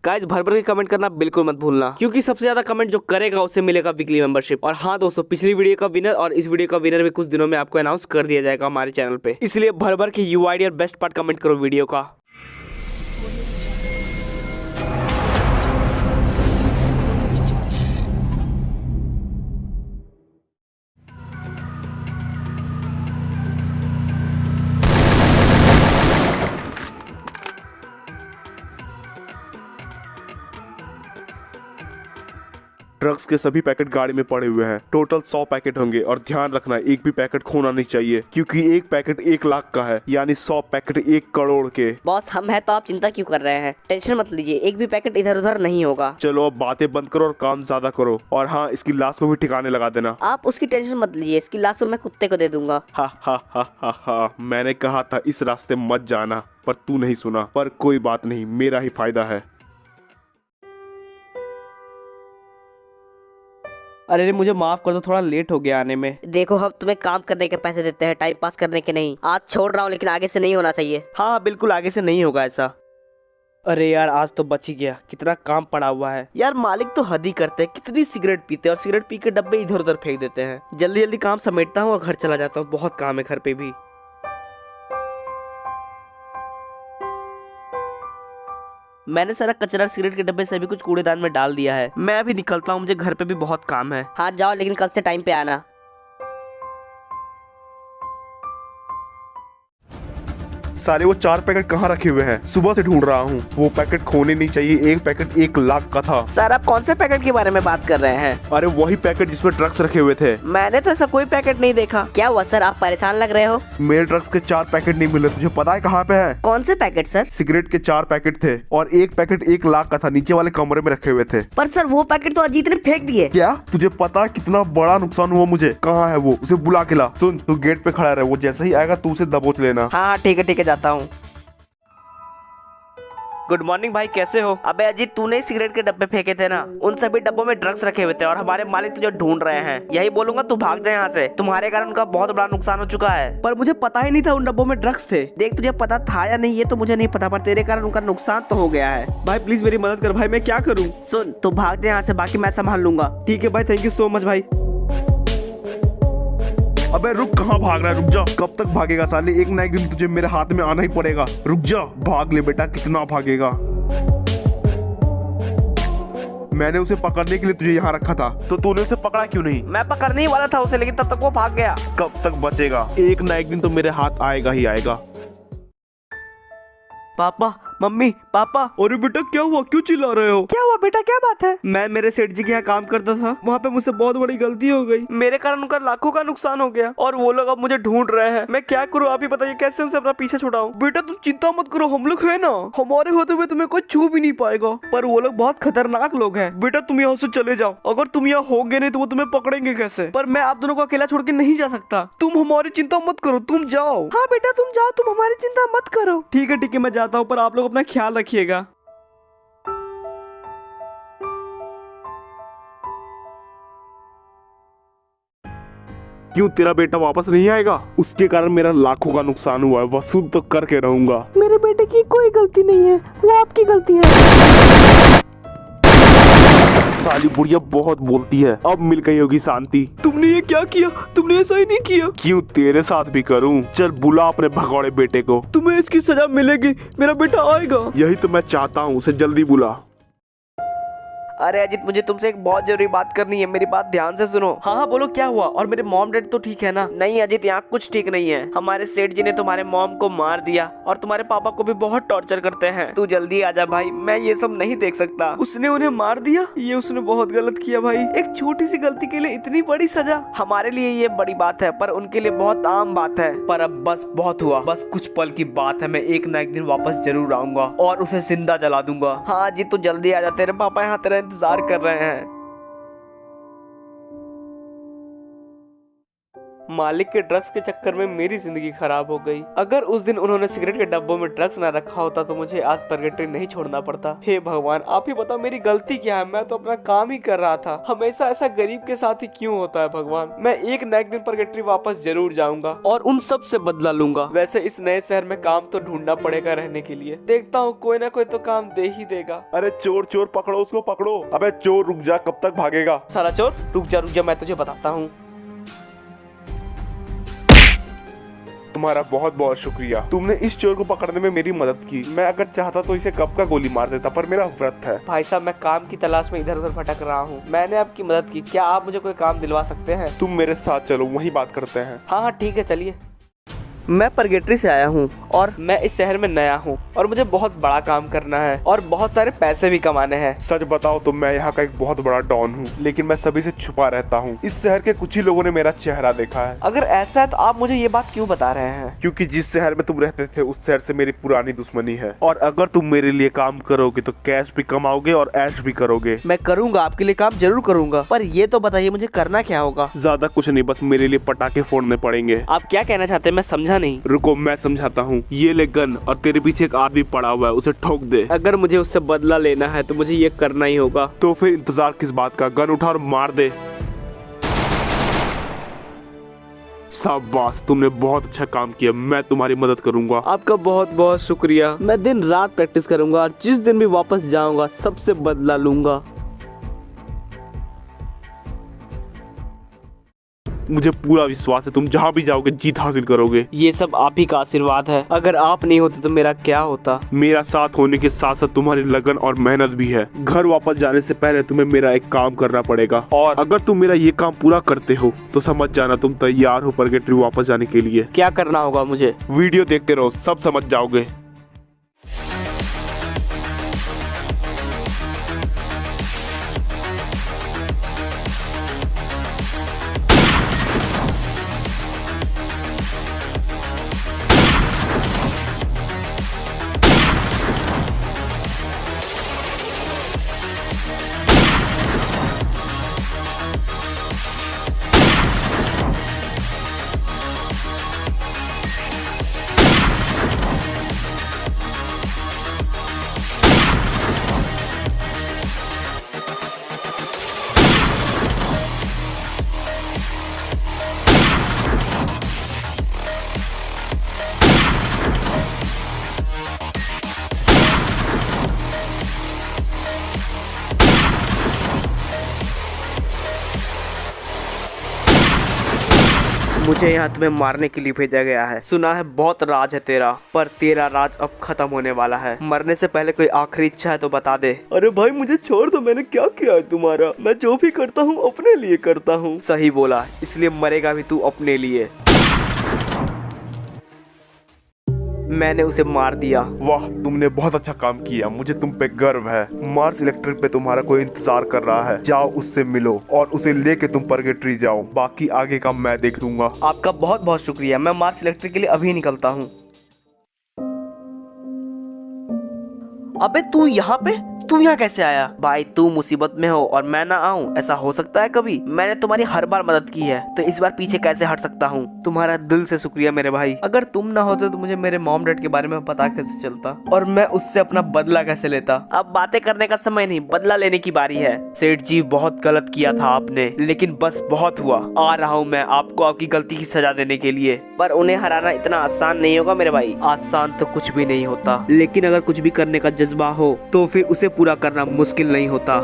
Guys भर भर के कमेंट करना बिल्कुल मत भूलना, क्योंकि सबसे ज्यादा कमेंट जो करेगा उसे मिलेगा वीकली मेंबरशिप। और हाँ दोस्तों, पिछली वीडियो का विनर और इस वीडियो का विनर भी कुछ दिनों में आपको अनाउंस कर दिया जाएगा हमारे चैनल पे, इसलिए भर भर के यूआईडी और बेस्ट पार्ट कमेंट करो वीडियो का। ड्रग्स के सभी पैकेट गाड़ी में पड़े हुए हैं। टोटल 100 पैकेट होंगे और ध्यान रखना एक भी पैकेट खोना नहीं चाहिए, क्योंकि एक पैकेट 1 लाख का है, यानी 100 पैकेट 1 करोड़ के। बॉस हम है तो आप चिंता क्यों कर रहे हैं, टेंशन मत लीजिए, एक भी पैकेट इधर उधर नहीं होगा। चलो अब बातें बंद करो और काम ज्यादा करो। और हाँ, इसकी लाश को भी ठिकाने लगा देना। आप उसकी टेंशन मत लीजिए, इसकी लाश को मैं कुत्ते को दे दूंगा। हा हा हा हा हा, मैंने कहा था इस रास्ते मत जाना, पर तू नहीं सुना। पर कोई बात नहीं, मेरा ही फायदा है। अरे मुझे माफ कर दो, थोड़ा लेट हो गया आने में। देखो हम तुम्हें काम करने के पैसे देते हैं, टाइम पास करने के नहीं। आज छोड़ रहा हूँ लेकिन आगे से नहीं होना चाहिए। हाँ बिल्कुल, आगे से नहीं होगा ऐसा। अरे यार आज तो बच ही गया, कितना काम पड़ा हुआ है यार। मालिक तो हद ही करते हैं, कितनी सिगरेट पीते हैं और सिगरेट पी के डब्बे इधर उधर फेंक देते हैं। जल्दी जल्दी काम समेटता हूँ और घर चला जाता हूँ, बहुत काम है घर पे भी। मैंने सारा कचरा सिगरेट के डब्बे सभी कुछ कूड़ेदान में डाल दिया है। मैं अभी निकलता हूँ, मुझे घर पे भी बहुत काम है। हाँ जाओ, लेकिन कल से टाइम पे आना। सारे वो 4 पैकेट कहाँ रखे हुए हैं? सुबह से ढूंढ रहा हूँ। वो पैकेट खोने नहीं चाहिए, एक पैकेट 1 लाख का था। सर आप कौन से पैकेट के बारे में बात कर रहे हैं? अरे वही पैकेट जिसमें ड्रग्स रखे हुए थे। मैंने तो ऐसा कोई पैकेट नहीं देखा। क्या हुआ सर, आप परेशान लग रहे हो? मेरे ड्रग्स के 4 पैकेट नहीं मिले। तुझे पता है कहाँ पे है? कौन से पैकेट सर? सिगरेट के 4 पैकेट थे और एक पैकेट 1 लाख का था, नीचे वाले कमरे में रखे हुए थे। पर सर वो पैकेट तो अजीत ने फेंक दिए। क्या तुझे पता है कितना बड़ा नुकसान हुआ मुझे? कहाँ है वो? उसे बुला के ला। सुन, तू गेट पे खड़ा रहे, वो जैसे ही आएगा तू उसे दबोच लेना। हाँ ठीक है जाता हूँ। गुड मॉर्निंग भाई, कैसे हो? अबे अजीत, तूने ही सिगरेट के डब्बे फेंके थे ना? उन सभी डब्बों में ड्रग्स रखे हुए थे और हमारे मालिक तुझे ढूंढ रहे हैं। यही बोलूंगा तू भाग जाए यहाँ से। तुम्हारे कारण उनका बहुत बड़ा नुकसान हो चुका है। पर मुझे पता ही नहीं था उन डब्बों में ड्रग्स थे। देख तुझे पता था या नहीं ये तो मुझे नहीं पता, पर तेरे कारण उनका नुकसान तो हो गया है। भाई प्लीज मेरी मदद कर भाई, मैं क्या करूँ? सुन, तू भाग जाए यहाँ से, बाकी मैं संभाल लूंगा। ठीक है भाई, थैंक यू सो मच भाई। अबे रुक, कहाँ भाग रहा है? रुक जा। कब तक भागेगा साले? एक ना एक दिन तुझे मेरे हाथ में आना ही पड़ेगा। रुक जा, भाग ले बेटा, कितना भागेगा? मैंने उसे पकड़ने के लिए तुझे यहाँ रखा था, तो तूने उसे पकड़ा क्यों नहीं? मैं पकड़ने ही वाला था उसे, लेकिन तब तक वो भाग गया। कब तक बचेगा? एक ना एक दिन तो मेरे हाथ आएगा ही आएगा। पापा, मम्मी, पापा। अरे बेटा क्या हुआ, क्यों चिल्ला रहे हो? क्या हुआ बेटा, क्या बात है? मैं मेरे सेठ जी के यहाँ काम करता था, वहाँ पे मुझसे बहुत बड़ी गलती हो गई। मेरे कारण उनका लाखों का नुकसान हो गया और वो लोग अब मुझे ढूंढ रहे हैं। मैं क्या करूँ, आप ही बताइए, कैसे उनसे अपना पीछे छुड़ाऊं? बेटा तुम चिंता मत करो, हम लोग है ना, हमारे होते हुए तुम्हें कोई छू भी नहीं पाएगा। पर वो लोग बहुत खतरनाक लोग हैं। बेटा तुम यहाँ से चले जाओ, अगर तुम यहाँ होगे नहीं तो वो तुम्हें पकड़ेंगे कैसे? पर मैं आप दोनों को अकेला छोड़ के नहीं जा सकता। तुम हमारी चिंता मत करो, तुम जाओ। हाँ बेटा तुम जाओ, तुम हमारी चिंता मत करो। ठीक है मैं जाता हूँ, पर आप लोग अपना ख्याल रखिएगा। क्यों तेरा बेटा वापस नहीं आएगा? उसके कारण मेरा लाखों का नुकसान हुआ है, वसूल तो करके रहूंगा। मेरे बेटे की कोई गलती नहीं है, वो आपकी गलती है। साली बुढ़िया बहुत बोलती है, अब मिल गई होगी शांति। तुमने ये क्या किया? तुमने ऐसा ही नहीं किया। क्यों तेरे साथ भी करूं? चल बुला अपने भगौड़े बेटे को। तुम्हें इसकी सजा मिलेगी, मेरा बेटा आएगा। यही तो मैं चाहता हूँ, उसे जल्दी बुला। अरे अजीत, मुझे तुमसे एक बहुत जरूरी बात करनी है, मेरी बात ध्यान से सुनो। हाँ बोलो, क्या हुआ? और मेरे मॉम डैड तो ठीक है ना? नहीं अजीत, यहाँ कुछ ठीक नहीं है। हमारे सेठ जी ने तुम्हारे मॉम को मार दिया और तुम्हारे पापा को भी बहुत टॉर्चर करते हैं। तू जल्दी आजा भाई, मैं ये सब नहीं देख सकता। उसने उन्हें मार दिया, ये उसने बहुत गलत किया भाई। एक छोटी सी गलती के लिए इतनी बड़ी सजा, हमारे लिए ये बड़ी बात है पर उनके लिए बहुत आम बात है। पर अब बस बहुत हुआ, बस कुछ पल की बात है। मैं एक ना एक दिन वापस जरूर आऊंगा और उसे जिंदा जला दूंगा। हाँ अजीत तू जल्दी आजा, तेरे पापा यहाँ तेरा इंतजार कर रहे हैं। मालिक के ड्रग्स के चक्कर में मेरी जिंदगी खराब हो गई। अगर उस दिन उन्होंने सिगरेट के डब्बों में ड्रग्स ना रखा होता तो मुझे आज पर्गेटरी नहीं छोड़ना पड़ता। हे भगवान, आप ही बताओ मेरी गलती क्या है। मैं तो अपना काम ही कर रहा था। हमेशा ऐसा गरीब के साथ ही क्यों होता है भगवान। मैं एक न एक दिन पर्गेटरी वापस जरूर जाऊंगा और उन सब से बदला लूंगा। वैसे इस नए शहर में काम तो ढूंढना पड़ेगा रहने के लिए। देखता हूँ कोई ना कोई तो काम दे ही देगा। अरे चोर चोर पकड़ो उसको, पकड़ो। अबे चोर रुक जा, कब तक भागेगा? साला चोर, रुक जा मैं तुझे बताता हूँ। तुम्हारा बहुत बहुत शुक्रिया, तुमने इस चोर को पकड़ने में मेरी मदद की। मैं अगर चाहता तो इसे कब का गोली मार देता, पर मेरा व्रत है। भाई साहब, मैं काम की तलाश में इधर उधर भटक रहा हूँ। मैंने आपकी मदद की, क्या आप मुझे कोई काम दिलवा सकते हैं? तुम मेरे साथ चलो, वहीं बात करते हैं। हाँ ठीक है, चलिए। मैं पर्गेटरी से आया हूँ और मैं इस शहर में नया हूँ और मुझे बहुत बड़ा काम करना है और बहुत सारे पैसे भी कमाने हैं। सच बताओ तो मैं यहाँ का एक बहुत बड़ा डॉन हूँ, लेकिन मैं सभी से छुपा रहता हूँ। इस शहर के कुछ ही लोगों ने मेरा चेहरा देखा है। अगर ऐसा है तो आप मुझे ये बात क्यों बता रहे हैं? क्योंकि जिस शहर में तुम रहते थे उस शहर से मेरी पुरानी दुश्मनी है, और अगर तुम मेरे लिए काम करोगे तो कैश भी कमाओगे और ऐश भी करोगे। मैं करूँगा, आपके लिए काम जरूर करूँगा, पर ये तो बताइए मुझे करना क्या होगा? ज्यादा कुछ नहीं, बस मेरे लिए पटाखे फोड़ने पड़ेंगे। आप क्या कहना चाहते हैं? मैं समझा नहीं। रुको मैं समझाता हूँ। ये ले गन, और तेरे पीछे एक आदमी पड़ा हुआ है, उसे ठोक दे। अगर मुझे उससे बदला लेना है तो मुझे ये करना ही होगा। तो फिर इंतजार किस बात का, गन उठा और मार दे। शाबाश, तुमने बहुत अच्छा काम किया। मैं तुम्हारी मदद करूंगा। आपका बहुत बहुत शुक्रिया। मैं दिन रात प्रैक्टिस करूंगा और जिस दिन भी वापस जाऊंगा सबसे बदला लूंगा। मुझे पूरा विश्वास है तुम जहाँ भी जाओगे जीत हासिल करोगे। ये सब आप ही का आशीर्वाद है। अगर आप नहीं होते तो मेरा क्या होता? मेरा साथ होने के साथ साथ तुम्हारी लगन और मेहनत भी है। घर वापस जाने से पहले तुम्हें मेरा एक काम करना पड़ेगा, और अगर तुम मेरा ये काम पूरा करते हो तो समझ जाना तुम तैयार हो पर्गेटरी वापस जाने के लिए। क्या करना होगा मुझे? वीडियो देखते रहो, सब समझ जाओगे। मुझे यहाँ तुम्हें मारने के लिए भेजा गया है। सुना है बहुत राज है तेरा, पर तेरा राज अब खत्म होने वाला है। मरने से पहले कोई आखिरी इच्छा है तो बता दे। अरे भाई मुझे छोड़ दो, मैंने क्या किया है तुम्हारा? मैं जो भी करता हूँ अपने लिए करता हूँ। सही बोला, इसलिए मरेगा भी तू अपने लिए। मैंने उसे मार दिया। वाह, तुमने बहुत अच्छा काम किया। मुझे तुम पे गर्व है। मार्स इलेक्ट्रिक पे तुम्हारा कोई इंतजार कर रहा है। जाओ उससे मिलो और उसे लेके तुम पर्गेटरी जाओ। बाकी आगे का मैं देख लूंगा। आपका बहुत बहुत शुक्रिया। मैं मार्स इलेक्ट्रिक के लिए अभी निकलता हूँ। अबे तू यहाँ पे? तू यहाँ कैसे आया? भाई तू मुसीबत में हो और मैं ना आऊँ, ऐसा हो सकता है कभी? मैंने तुम्हारी हर बार मदद की है, तो इस बार पीछे कैसे हट सकता हूँ? तुम्हारा दिल से शुक्रिया मेरे भाई। अगर तुम ना होते तो मुझे मेरे मॉम डैड के बारे में पता कैसे चलता और मैं उससे अपना बदला कैसे लेता? अब बातें करने का समय नहीं, बदला लेने की बारी है। सेठ जी बहुत गलत किया था आपने, लेकिन बस बहुत हुआ। आ रहा हूँ मैं आपको आपकी गलती की सजा देने के लिए। पर उन्हें हराना इतना आसान नहीं होगा मेरे भाई। आसान तो कुछ भी नहीं होता, लेकिन अगर कुछ भी करने का जज्बा हो तो फिर उसे पूरा करना मुश्किल नहीं होता।